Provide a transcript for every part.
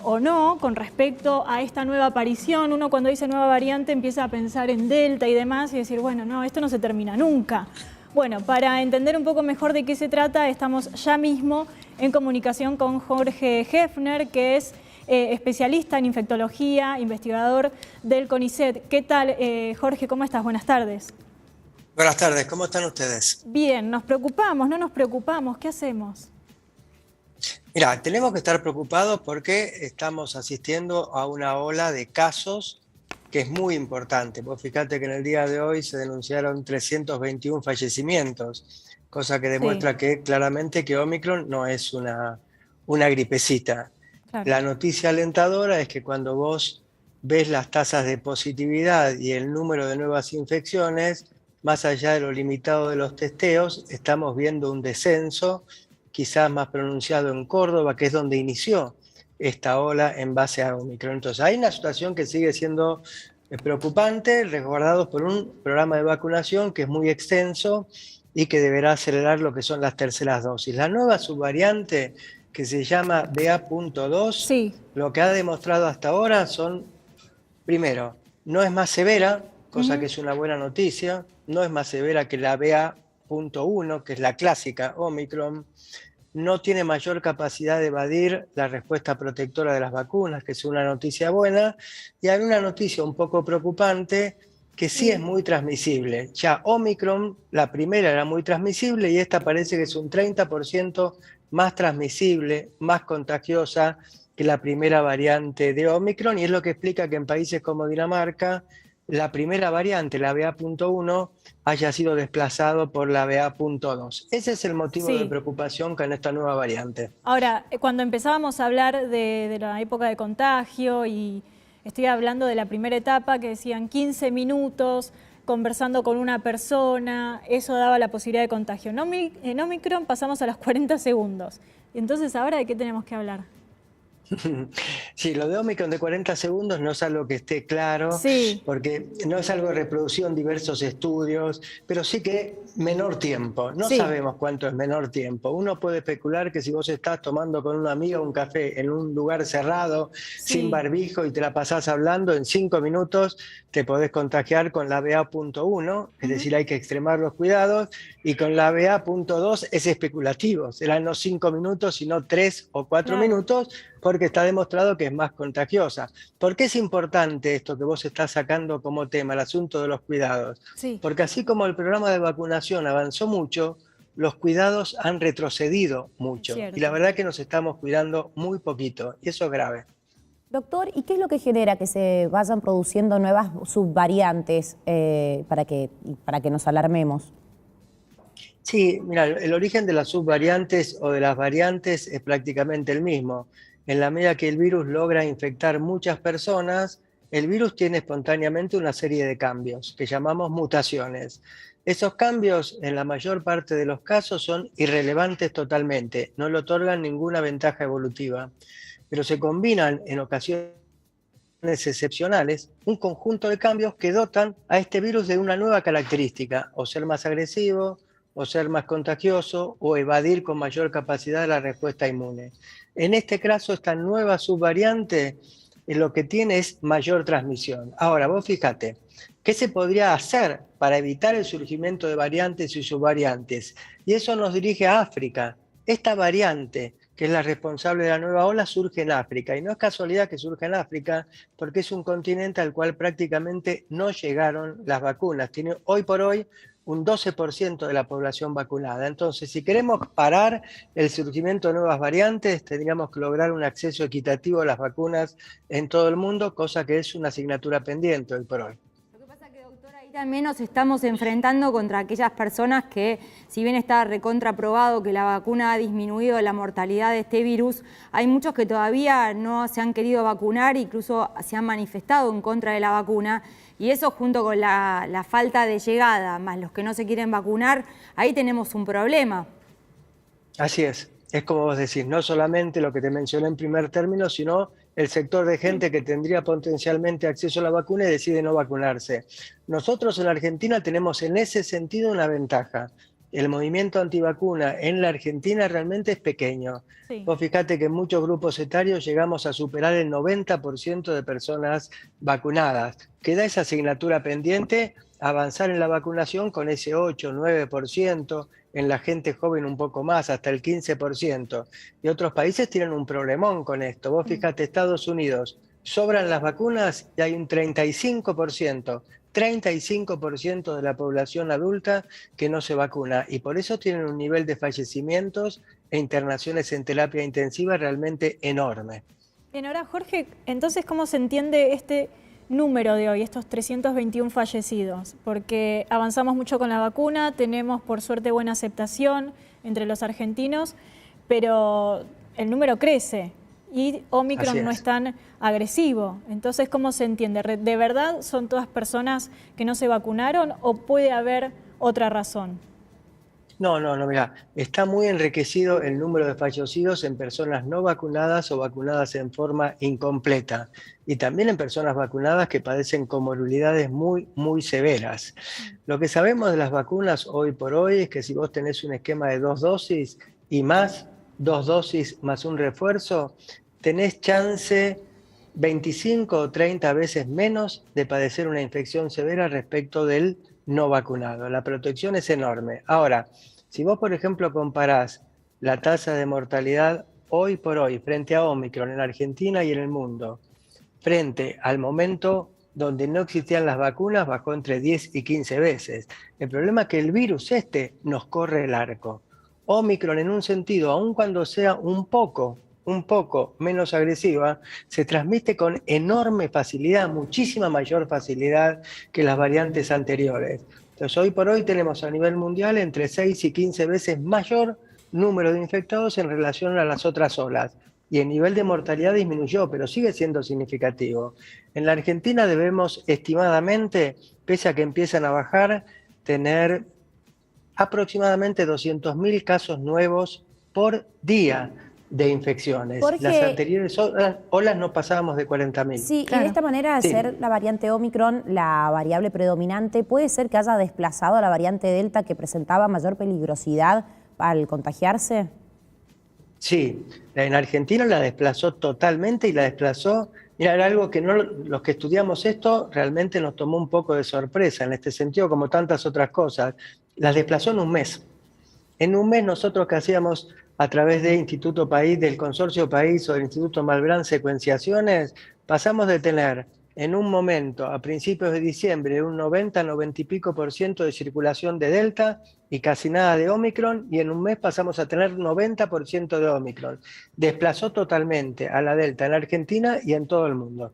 o no con respecto a esta nueva aparición. Uno cuando dice nueva variante empieza a pensar en Delta y demás y decir, bueno, no, esto no se termina nunca. Bueno, para entender un poco mejor de qué se trata, estamos ya mismo en comunicación con Jorge Hefner, que es especialista en infectología, investigador del CONICET. ¿Qué tal, Jorge? ¿Cómo estás? Buenas tardes. Buenas tardes, ¿cómo están ustedes? Bien, ¿nos preocupamos? ¿No nos preocupamos? ¿Qué hacemos? Mira, tenemos que estar preocupados porque estamos asistiendo a una ola de casos que es muy importante. Vos fíjate que en el día de hoy se denunciaron 321 fallecimientos, cosa que demuestra que claramente que Omicron no es una gripecita. Claro. La noticia alentadora es que cuando vos ves las tasas de positividad y el número de nuevas infecciones, más allá de lo limitado de los testeos, estamos viendo un descenso, quizás más pronunciado en Córdoba, que es donde inició esta ola en base a Omicron. Entonces hay una situación que sigue siendo preocupante, resguardados por un programa de vacunación que es muy extenso y que deberá acelerar lo que son las terceras dosis. La nueva subvariante, que se llama BA.2, lo que ha demostrado hasta ahora son, primero, no es más severa, cosa que es una buena noticia, no es más severa que la BA.1, que es la clásica Omicron, no tiene mayor capacidad de evadir la respuesta protectora de las vacunas, que es una noticia buena, y hay una noticia un poco preocupante, que sí es muy transmisible. Ya Omicron, la primera era muy transmisible, y esta parece que es un 30% más transmisible, más contagiosa que la primera variante de Omicron, y es lo que explica que en países como Dinamarca, la primera variante, la BA.1, haya sido desplazado por la BA.2. Ese es el motivo de preocupación con esta nueva variante. Ahora, cuando empezábamos a hablar de la época de contagio, y estoy hablando de la primera etapa, que decían 15 minutos conversando con una persona, eso daba la posibilidad de contagio. En Omicron pasamos a los 40 segundos. Entonces, ¿ahora de qué tenemos que hablar? Sí, lo de Omicron de 40 segundos no es algo que esté claro, porque no es algo reproducido en diversos estudios, pero sí que menor tiempo. No sabemos cuánto es menor tiempo. Uno puede especular que si vos estás tomando con una amiga un café en un lugar cerrado, sin barbijo, y te la pasás hablando, en 5 minutos te podés contagiar con la BA.1, es decir, hay que extremar los cuidados, y con la BA.2 es especulativo, serán no 5 minutos, sino 3 o 4 minutos, porque está demostrado que es más contagiosa. ¿Por qué es importante esto que vos estás sacando como tema, el asunto de los cuidados? Porque así como el programa de vacunación avanzó mucho, los cuidados han retrocedido mucho. Y la verdad que nos estamos cuidando muy poquito, y eso es grave. Doctor, ¿y qué es lo que genera que se vayan produciendo nuevas subvariantes para que nos alarmemos? Sí, mira, el origen de las subvariantes o de las variantes es prácticamente el mismo. En la medida que el virus logra infectar muchas personas, el virus tiene espontáneamente una serie de cambios que llamamos mutaciones. Esos cambios, en la mayor parte de los casos, son irrelevantes totalmente, no le otorgan ninguna ventaja evolutiva, pero se combinan en ocasiones excepcionales un conjunto de cambios que dotan a este virus de una nueva característica, o ser más agresivo, o ser más contagioso, o evadir con mayor capacidad la respuesta inmune. En este caso, esta nueva subvariante lo que tiene es mayor transmisión. Ahora, vos fíjate, ¿qué se podría hacer para evitar el surgimiento de variantes y subvariantes? Y eso nos dirige a África. Esta variante, que es la responsable de la nueva ola, surge en África. Y no es casualidad que surja en África, porque es un continente al cual prácticamente no llegaron las vacunas. Tiene hoy por hoy un 12% de la población vacunada. Entonces, si queremos parar el surgimiento de nuevas variantes, tendríamos que lograr un acceso equitativo a las vacunas en todo el mundo, cosa que es una asignatura pendiente hoy por hoy. Lo que pasa es que, doctora, ahí también nos estamos enfrentando contra aquellas personas que, si bien está recontraprobado que la vacuna ha disminuido la mortalidad de este virus, hay muchos que todavía no se han querido vacunar, incluso se han manifestado en contra de la vacuna. Y eso, junto con la falta de llegada, más los que no se quieren vacunar, ahí tenemos un problema. Así es como vos decís, no solamente lo que te mencioné en primer término, sino el sector de gente que tendría potencialmente acceso a la vacuna y decide no vacunarse. Nosotros en Argentina tenemos en ese sentido una ventaja, el movimiento antivacuna en la Argentina realmente es pequeño. Sí. Vos fijate que en muchos grupos etarios llegamos a superar el 90% de personas vacunadas. Queda esa asignatura pendiente, avanzar en la vacunación con ese 8-9%, en la gente joven un poco más, hasta el 15%. Y otros países tienen un problemón con esto. Vos fijate, Estados Unidos, sobran las vacunas y hay un 35% de la población adulta que no se vacuna, y por eso tienen un nivel de fallecimientos e internaciones en terapia intensiva realmente enorme. Bien, ahora Jorge, entonces, ¿cómo se entiende este número de hoy, estos 321 fallecidos? Porque avanzamos mucho con la vacuna, tenemos por suerte buena aceptación entre los argentinos, pero el número crece y Omicron no es tan agresivo. Entonces, ¿cómo se entiende? ¿De verdad son todas personas que no se vacunaron o puede haber otra razón? No, mira, está muy enriquecido el número de fallecidos en personas no vacunadas o vacunadas en forma incompleta, y también en personas vacunadas que padecen comorbilidades muy, muy severas. Lo que sabemos de las vacunas hoy por hoy es que si vos tenés un esquema de 2 dosis y más, 2 dosis más un refuerzo, tenés chance 25 o 30 veces menos de padecer una infección severa respecto del no vacunado. La protección es enorme. Ahora, si vos, por ejemplo, comparás la tasa de mortalidad hoy por hoy frente a Omicron en Argentina y en el mundo, frente al momento donde no existían las vacunas, bajó entre 10 y 15 veces. El problema es que el virus nos corre el arco. Omicron, en un sentido, aun cuando sea un poco menos agresiva, se transmite con enorme facilidad, muchísima mayor facilidad que las variantes anteriores. Entonces, hoy por hoy tenemos a nivel mundial entre 6 y 15 veces mayor número de infectados en relación a las otras olas. Y el nivel de mortalidad disminuyó, pero sigue siendo significativo. En la Argentina debemos estimadamente, pese a que empiezan a bajar, tener aproximadamente 200.000 casos nuevos por día de infecciones. Jorge, las anteriores olas no pasábamos de 40.000. Sí, claro. Y de esta manera, al ser la variante Omicron la variable predominante, ¿puede ser que haya desplazado a la variante Delta, que presentaba mayor peligrosidad al contagiarse? Sí, en Argentina la desplazó totalmente, y la desplazó, mira, era algo que los que estudiamos esto realmente nos tomó un poco de sorpresa en este sentido, como tantas otras cosas. Las desplazó en un mes. En un mes nosotros, que hacíamos a través de Instituto País, del Consorcio País o del Instituto Malbrán secuenciaciones, pasamos de tener en un momento, a principios de diciembre, un 90 y pico % de circulación de Delta y casi nada de Omicron, y en un mes pasamos a tener 90% de Omicron. Desplazó totalmente a la Delta en Argentina y en todo el mundo.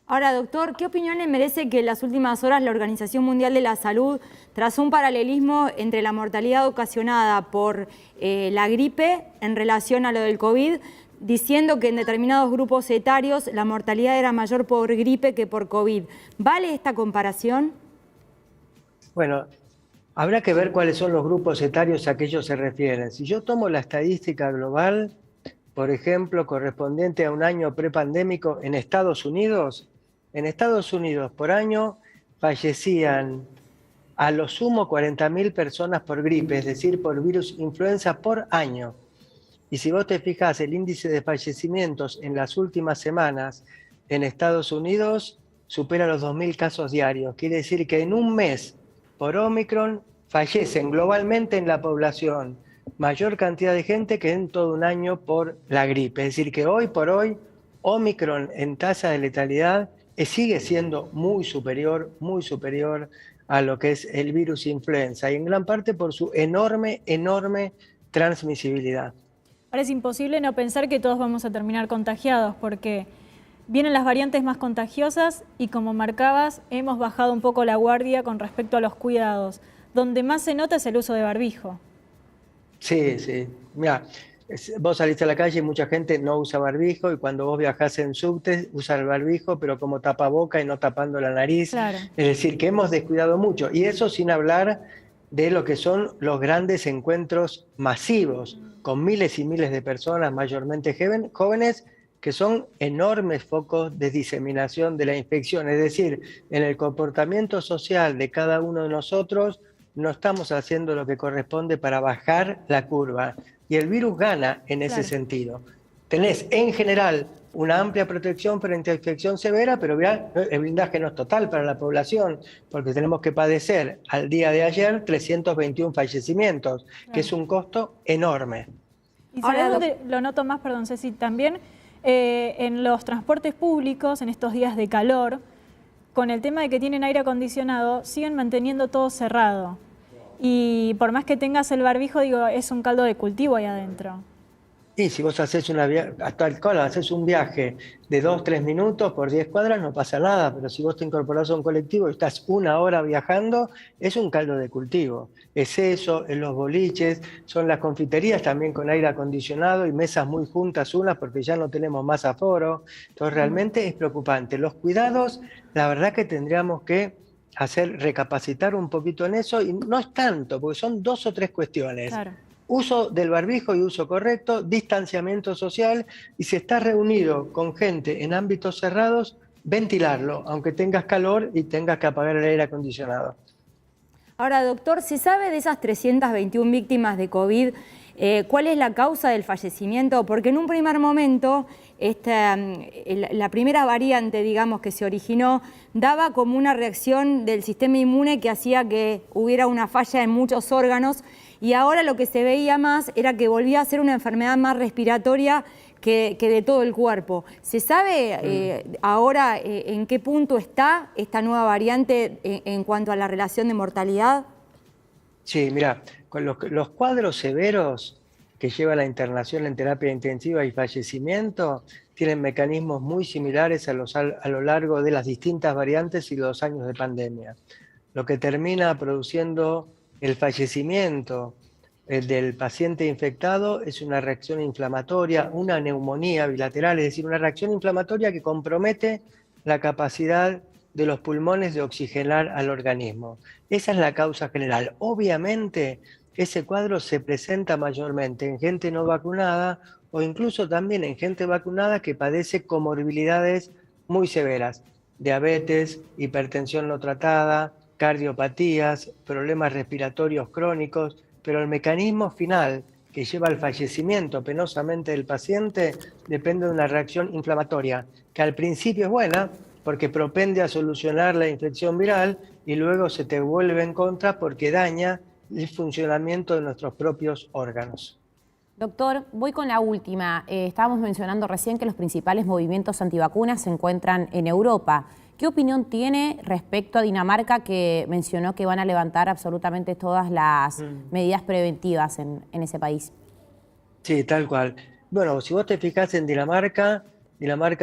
Ahora, doctor, ¿qué opinión le merece que en las últimas horas la Organización Mundial de la Salud trazó un paralelismo entre la mortalidad ocasionada por la gripe en relación a lo del COVID, diciendo que en determinados grupos etarios la mortalidad era mayor por gripe que por COVID? ¿Vale esta comparación? Bueno, habrá que ver cuáles son los grupos etarios a que ellos se refieren. Si yo tomo la estadística global, por ejemplo, correspondiente a un año prepandémico en Estados Unidos por año fallecían a lo sumo 40.000 personas por gripe, es decir, por virus influenza por año. Y si vos te fijas, el índice de fallecimientos en las últimas semanas en Estados Unidos supera los 2.000 casos diarios. Quiere decir que en un mes por Omicron fallecen globalmente en la población mayor cantidad de gente que en todo un año por la gripe. Es decir, que hoy por hoy Omicron en tasa de letalidad sigue siendo muy superior a lo que es el virus influenza, y en gran parte por su enorme transmisibilidad. Ahora es imposible no pensar que todos vamos a terminar contagiados, porque vienen las variantes más contagiosas y, como marcabas, hemos bajado un poco la guardia con respecto a los cuidados. Donde más se nota es el uso de barbijo. Sí. Mira, vos saliste a la calle y mucha gente no usa barbijo, y cuando vos viajás en subte usa el barbijo, pero como tapaboca y no tapando la nariz. Claro. Es decir, que hemos descuidado mucho. Y eso sin hablar de lo que son los grandes encuentros masivos, con miles y miles de personas, mayormente jóvenes, que son enormes focos de diseminación de la infección. Es decir, en el comportamiento social de cada uno de nosotros no estamos haciendo lo que corresponde para bajar la curva. Y el virus gana en ese sentido. Tenés en general una amplia protección frente a infección severa, pero el blindaje no es total para la población, porque tenemos que padecer al día de ayer 321 fallecimientos, que es un costo enorme. Y ¿sabés dónde lo noto más, perdón, Ceci? También en los transportes públicos, en estos días de calor, con el tema de que tienen aire acondicionado, siguen manteniendo todo cerrado. Y por más que tengas el barbijo, digo, es un caldo de cultivo ahí adentro. Y si vos haces haces un viaje de 2-3 minutos por 10 cuadras, no pasa nada, pero si vos te incorporás a un colectivo y estás 1 hora viajando, es un caldo de cultivo. Es eso, en los boliches, son las confiterías también con aire acondicionado y mesas muy juntas unas porque ya no tenemos más aforo. Entonces realmente es preocupante. Los cuidados, la verdad que tendríamos que recapacitar un poquito en eso, y no es tanto, porque son 2 o 3 cuestiones. Claro. Uso del barbijo y uso correcto, distanciamiento social, y si estás reunido con gente en ámbitos cerrados, ventilarlo, aunque tengas calor y tengas que apagar el aire acondicionado. Ahora, doctor, ¿se sabe de esas 321 víctimas de COVID cuál es la causa del fallecimiento? Porque en un primer momento, la primera variante, digamos, que se originó, daba como una reacción del sistema inmune que hacía que hubiera una falla en muchos órganos, y ahora lo que se veía más era que volvía a ser una enfermedad más respiratoria que de todo el cuerpo. ¿Se sabe ahora en qué punto está esta nueva variante en cuanto a la relación de mortalidad? Sí, mira, con los cuadros severos que lleva la internación en terapia intensiva y fallecimiento tienen mecanismos muy similares a lo largo de las distintas variantes y los años de pandemia. Lo que termina produciendo el fallecimiento del paciente infectado es una reacción inflamatoria, una neumonía bilateral, es decir, una reacción inflamatoria que compromete la capacidad de los pulmones de oxigenar al organismo. Esa es la causa general. Obviamente, ese cuadro se presenta mayormente en gente no vacunada o incluso también en gente vacunada que padece comorbilidades muy severas, diabetes, hipertensión no tratada, cardiopatías, problemas respiratorios crónicos, pero el mecanismo final que lleva al fallecimiento penosamente del paciente depende de una reacción inflamatoria, que al principio es buena porque propende a solucionar la infección viral y luego se te vuelve en contra porque daña el funcionamiento de nuestros propios órganos. Doctor, voy con la última. Estábamos mencionando recién que los principales movimientos antivacunas se encuentran en Europa. ¿Qué opinión tiene respecto a Dinamarca, que mencionó que van a levantar absolutamente todas las medidas preventivas en ese país? Sí, tal cual. Bueno, si vos te fijás en Dinamarca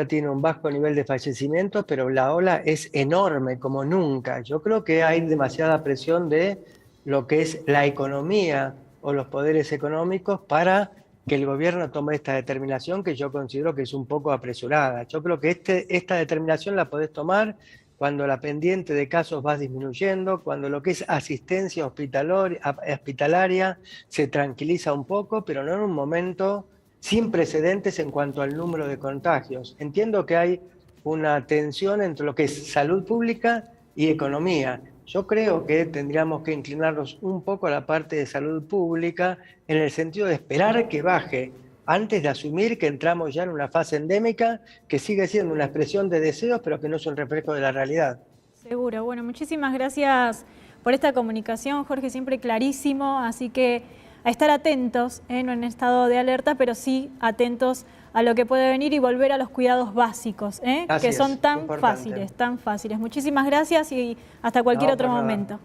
tiene un bajo nivel de fallecimientos, pero la ola es enorme como nunca. Yo creo que hay demasiada presión de lo que es la economía o los poderes económicos para que el gobierno tome esta determinación, que yo considero que es un poco apresurada. Yo creo que esta determinación la podés tomar cuando la pendiente de casos va disminuyendo, cuando lo que es asistencia hospitalaria se tranquiliza un poco, pero no en un momento sin precedentes en cuanto al número de contagios. Entiendo que hay una tensión entre lo que es salud pública y economía. Yo creo que tendríamos que inclinarnos un poco a la parte de salud pública en el sentido de esperar que baje antes de asumir que entramos ya en una fase endémica que sigue siendo una expresión de deseos pero que no es un reflejo de la realidad. Seguro. Bueno, muchísimas gracias por esta comunicación, Jorge, siempre clarísimo, así que a estar atentos, no en estado de alerta, pero sí atentos a lo que puede venir y volver a los cuidados básicos, que son tan fáciles. Muchísimas gracias y hasta cualquier otro momento.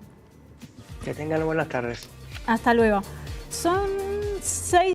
Que tengan buenas tardes. Hasta luego. Son 6